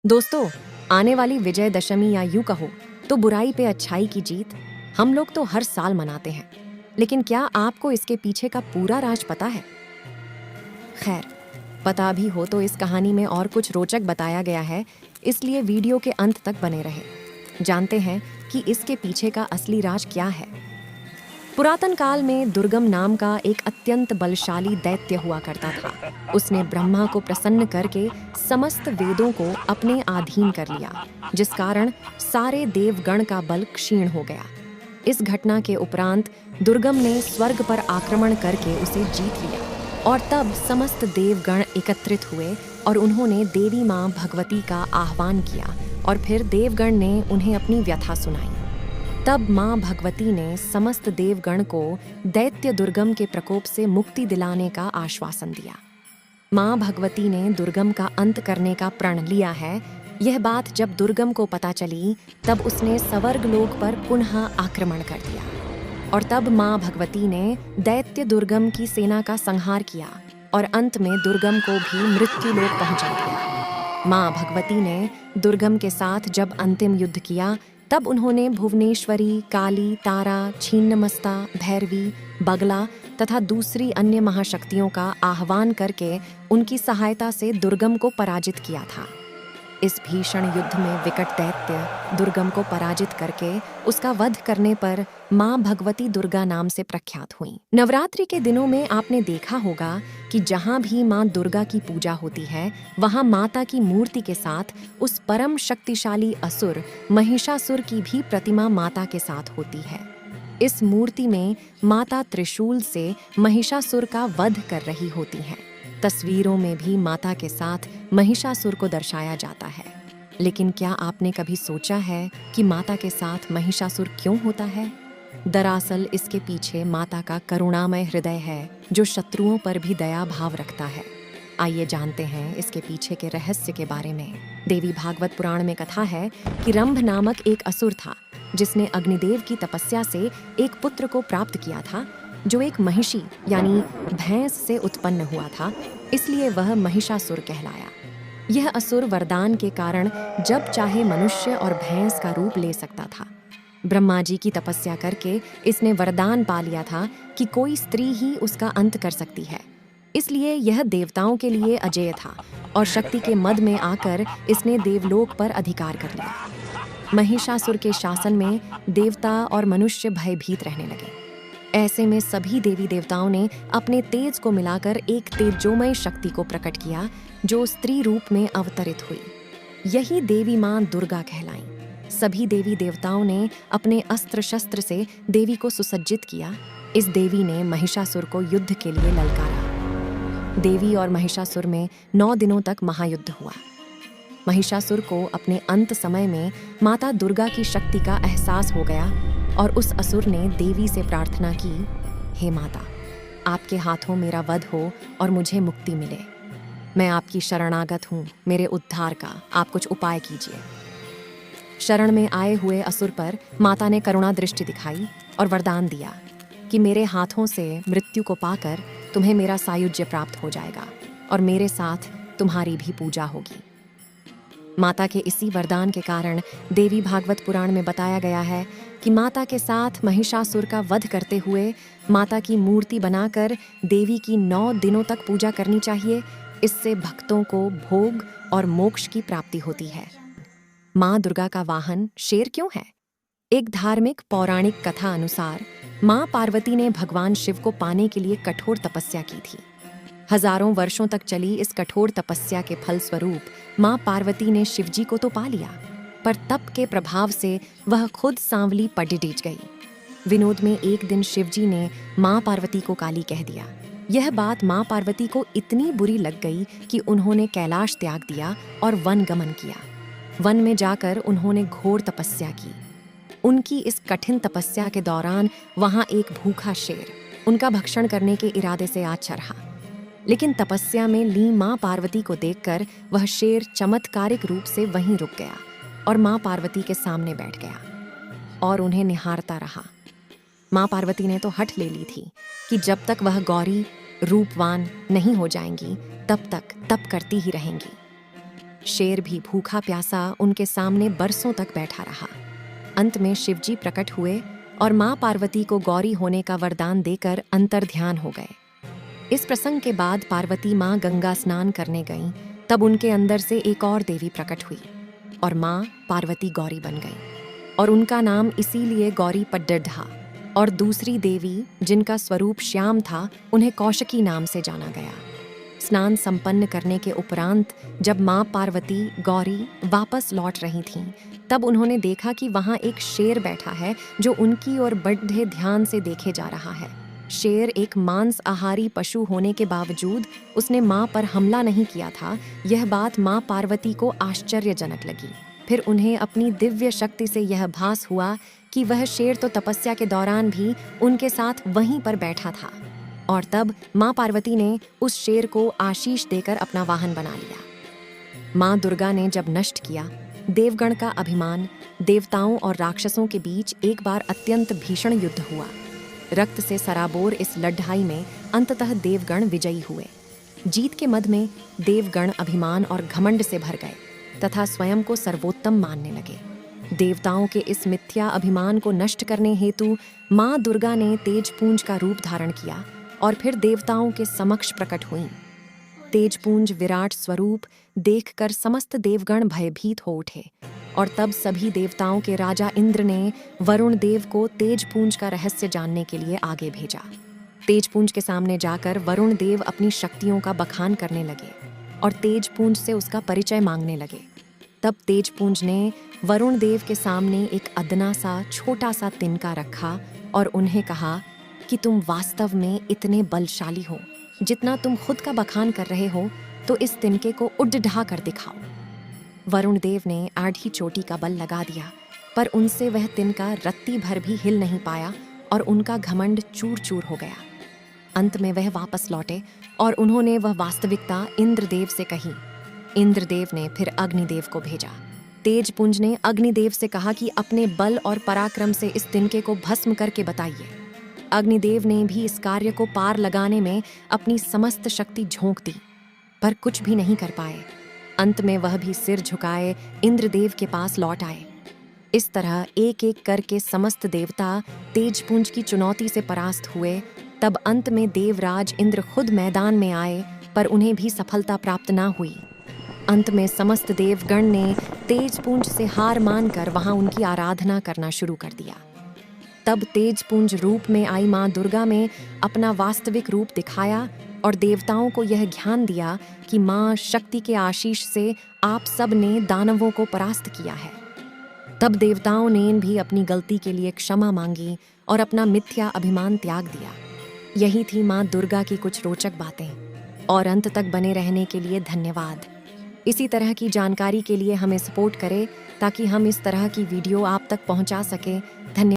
दोस्तों, आने वाली विजयदशमी या यूं कहो तो बुराई पे अच्छाई की जीत हम लोग तो हर साल मनाते हैं। लेकिन क्या आपको इसके पीछे का पूरा राज पता है? खैर, पता भी हो तो इस कहानी में और कुछ रोचक बताया गया है, इसलिए वीडियो के अंत तक बने रहें। जानते हैं कि इसके पीछे का असली राज क्या है। पुरातन काल में दुर्गम नाम का एक अत्यंत बलशाली दैत्य हुआ करता था। उसने ब्रह्मा को प्रसन्न करके समस्त वेदों को अपने अधीन कर लिया, जिस कारण सारे देवगण का बल क्षीण हो गया। इस घटना के उपरांत दुर्गम ने स्वर्ग पर आक्रमण करके उसे जीत लिया और तब समस्त देवगण एकत्रित हुए और उन्होंने देवी माँ भगवती का आह्वान किया और फिर देवगण ने उन्हें अपनी व्यथा सुनाई। तब माँ भगवती ने समस्त देवगण को दैत्य दुर्गम के प्रकोप से मुक्ति दिलाने का आश्वासन दिया। माँ भगवती ने दुर्गम का अंत करने का प्रण लिया है। यह बात जब दुर्गम को पता चली तब उसने स्वर्ग लोक पर पुनः आक्रमण कर दिया और तब माँ भगवती ने दैत्य दुर्गम की सेना का संहार किया और अंत में दुर्गम को भी मृत्यु लोक पहुंचा दिया। माँ भगवती ने दुर्गम के साथ जब अंतिम युद्ध किया तब उन्होंने भुवनेश्वरी, काली, तारा, छिन्नमस्ता, भैरवी, बगला तथा दूसरी अन्य महाशक्तियों का आह्वान करके उनकी सहायता से दुर्गम को पराजित किया था। इस भीषण युद्ध में विकट दैत्य दुर्गम को पराजित करके उसका वध करने पर माँ भगवती दुर्गा नाम से प्रख्यात हुई। नवरात्रि के दिनों में आपने देखा होगा कि जहाँ भी माँ दुर्गा की पूजा होती है वहाँ माता की मूर्ति के साथ उस परम शक्तिशाली असुर महिषासुर की भी प्रतिमा माता के साथ होती है। इस मूर्ति में माता त्रिशूल से महिषासुर का वध कर रही होती हैं। तस्वीरों में भी माता के साथ महिषासुर को दर्शाया जाता है। लेकिन क्या आपने कभी सोचा है कि माता के साथ महिषासुर क्यों होता है? दरअसल इसके पीछे माता का करुणामय हृदय है जो शत्रुओं पर भी दया भाव रखता है। आइए जानते हैं इसके पीछे के रहस्य के बारे में। देवी भागवत पुराण में कथा है कि रंभ नामक एक असुर था जिसने अग्निदेव की तपस्या से एक पुत्र को प्राप्त किया था जो एक महिषी यानी भैंस से उत्पन्न हुआ था, इसलिए वह महिषासुर कहलाया। यह असुर वरदान के कारण जब चाहे मनुष्य और भैंस का रूप ले सकता था। ब्रह्मा जी की तपस्या करके इसने वरदान पा लिया था कि कोई स्त्री ही उसका अंत कर सकती है, इसलिए यह देवताओं के लिए अजेय था और शक्ति के मद में आकर इसने देवलोक पर अधिकार कर लिया। महिषासुर के शासन में देवता और मनुष्य भयभीत रहने लगे। ऐसे में सभी देवी देवताओं ने अपने तेज को मिलाकर एक तेजोमय शक्ति को प्रकट किया जो स्त्री रूप में अवतरित हुई। यही देवी मां दुर्गा कहलाईं। सभी देवी देवताओं ने अपने अस्त्र शस्त्र से देवी को सुसज्जित किया। इस देवी ने महिषासुर को युद्ध के लिए ललकारा। देवी और महिषासुर में 9 दिनों तक महायुद्ध हुआ। महिषासुर को अपने अंत समय में माता दुर्गा की शक्ति का एहसास हो गया और उस असुर ने देवी से प्रार्थना की, हे माता, आपके हाथों मेरा वध हो और मुझे मुक्ति मिले। मैं आपकी शरणागत हूँ, मेरे उद्धार का आप कुछ उपाय कीजिए। शरण में आए हुए असुर पर माता ने करुणा दृष्टि दिखाई और वरदान दिया कि मेरे हाथों से मृत्यु को पाकर तुम्हें मेरा सायुज्य प्राप्त हो जाएगा और मेरे साथ तुम्हारी भी पूजा होगी। माता के इसी वरदान के कारण देवी भागवत पुराण में बताया गया है कि माता के साथ महिषासुर का वध करते हुए माता की मूर्ति बनाकर देवी की 9 दिनों तक पूजा करनी चाहिए। इससे भक्तों को भोग और मोक्ष की प्राप्ति होती है। माँ दुर्गा का वाहन शेर क्यों है? एक धार्मिक पौराणिक कथा अनुसार माँ पार्वती ने भगवान शिव को पाने के लिए कठोर तपस्या की थी। हजारों वर्षों तक चली इस कठोर तपस्या के फलस्वरूप माँ पार्वती ने शिवजी को तो पा लिया, पर तप के प्रभाव से वह खुद सांवली पडिडीज गई। विनोद में एक दिन शिवजी ने माँ पार्वती को काली कह दिया। यह बात माँ पार्वती को इतनी बुरी लग गई कि उन्होंने कैलाश त्याग दिया और वन गमन किया। वन में जाकर उन्होंने घोर तपस्या की। उनकी इस कठिन तपस्या के दौरान वहां एक भूखा शेर उनका भक्षण करने के इरादे से आ चढ़ा, लेकिन तपस्या में ली माँ पार्वती को देखकर वह शेर चमत्कारिक रूप से वहीं रुक गया और माँ पार्वती के सामने बैठ गया और उन्हें निहारता रहा। माँ पार्वती ने तो हठ ले ली थी कि जब तक वह गौरी रूपवान नहीं हो जाएंगी तब तक तप करती ही रहेंगी। शेर भी भूखा प्यासा उनके सामने बरसों तक बैठा रहा। अंत में शिवजी प्रकट हुए और माँ पार्वती को गौरी होने का वरदान देकर अंतर्ध्यान हो गए। इस प्रसंग के बाद पार्वती माँ गंगा स्नान करने गईं, तब उनके अंदर से एक और देवी प्रकट हुई और माँ पार्वती गौरी बन गई और उनका नाम इसीलिए गौरी पड्डढ़ा। और दूसरी देवी जिनका स्वरूप श्याम था, उन्हें कौशिकी नाम से जाना गया। स्नान संपन्न करने के उपरांत जब माँ पार्वती गौरी वापस लौट रही थीं, तब उन्होंने देखा कि वहाँ एक शेर बैठा है जो उनकी ओर बड़े ध्यान से देखे जा रहा है। शेर एक मांसाहारी पशु होने के बावजूद उसने माँ पर हमला नहीं किया था। यह बात माँ पार्वती को आश्चर्यजनक लगी। फिर उन्हें अपनी दिव्य शक्ति से यह भास हुआ कि वह शेर तो तपस्या के दौरान भी उनके साथ वहीं पर बैठा था। और तब माँ पार्वती ने उस शेर को आशीष देकर अपना वाहन बना लिया। माँ दुर्गा ने जब नष्ट किया देवगण का अभिमान, देवताओं और राक्षसों के बीच एक बार अत्यंत भीषण युद्ध हुआ। रक्त से सराबोर इस लड़ाई में अंततः देवगण विजयी हुए। जीत के मद में देवगण अभिमान और घमंड से भर गए तथा स्वयं को सर्वोत्तम मानने लगे। देवताओं के इस मिथ्या अभिमान को नष्ट करने हेतु माँ दुर्गा ने तेजपुंज का रूप धारण किया और फिर देवताओं के समक्ष प्रकट हुईं। तेजपुंज विराट स्वरूप देखकर समस्त देवगण भयभीत हो उठे और तब सभी देवताओं के राजा इंद्र ने वरुण देव को तेजपुंज का रहस्य जानने के लिए आगे भेजा। तेजपुंज के सामने जाकर वरुण देव अपनी शक्तियों का बखान करने लगे और तेजपुंज से उसका परिचय मांगने लगे। तब तेजपुंज ने वरुण देव के सामने एक अदना सा छोटा सा तिनका रखा और उन्हें कहा कि तुम वास्तव में इतने बलशाली हो, जितना तुम खुद का बखान कर रहे हो, तो इस तिनके को उड़ढा कर दिखाओ। वरुण देव ने आधी चोटी का बल लगा दिया, पर उनसे वह तिनका रत्ती भर भी हिल नहीं पाया और उनका घमंड चूर चूर हो गया। अंत में वह वापस लौटे और उन्होंने वह वास्तविकता इंद्रदेव से कही। इंद्रदेव ने फिर अग्निदेव को भेजा। तेजपुंज ने अग्निदेव से कहा कि अपने बल और पराक्रम से इस तिनके को भस्म करके बताइए। अग्निदेव ने भी इस कार्य को पार लगाने में अपनी समस्त शक्ति झोंक दी, पर कुछ भी नहीं कर पाए। अंत में वह भी सिर झुकाए इंद्रदेव के पास लौट आए। इस तरह एक एक करके समस्त देवता तेजपुंज की चुनौती से परास्त हुए। तब अंत में देवराज इंद्र खुद मैदान में आए, पर उन्हें भी सफलता प्राप्त न हुई। अंत में समस्त देवगण ने तेजपुंज से हार मानकर वहां उनकी आराधना करना शुरू कर दिया। तब तेजपुंज रूप में आई माँ दुर्गा में अपना वास्तविक रूप दिखाया और देवताओं को यह ज्ञान दिया कि माँ शक्ति के आशीष से आप सब ने दानवों को परास्त किया है। तब देवताओं ने भी अपनी गलती के लिए क्षमा मांगी और अपना मिथ्या अभिमान त्याग दिया। यही थी माँ दुर्गा की कुछ रोचक बातें। और अंत तक बने रहने के लिए धन्यवाद। इसी तरह की जानकारी के लिए हमें सपोर्ट करें ताकि हम इस तरह की वीडियो आप तक पहुंचा सकें।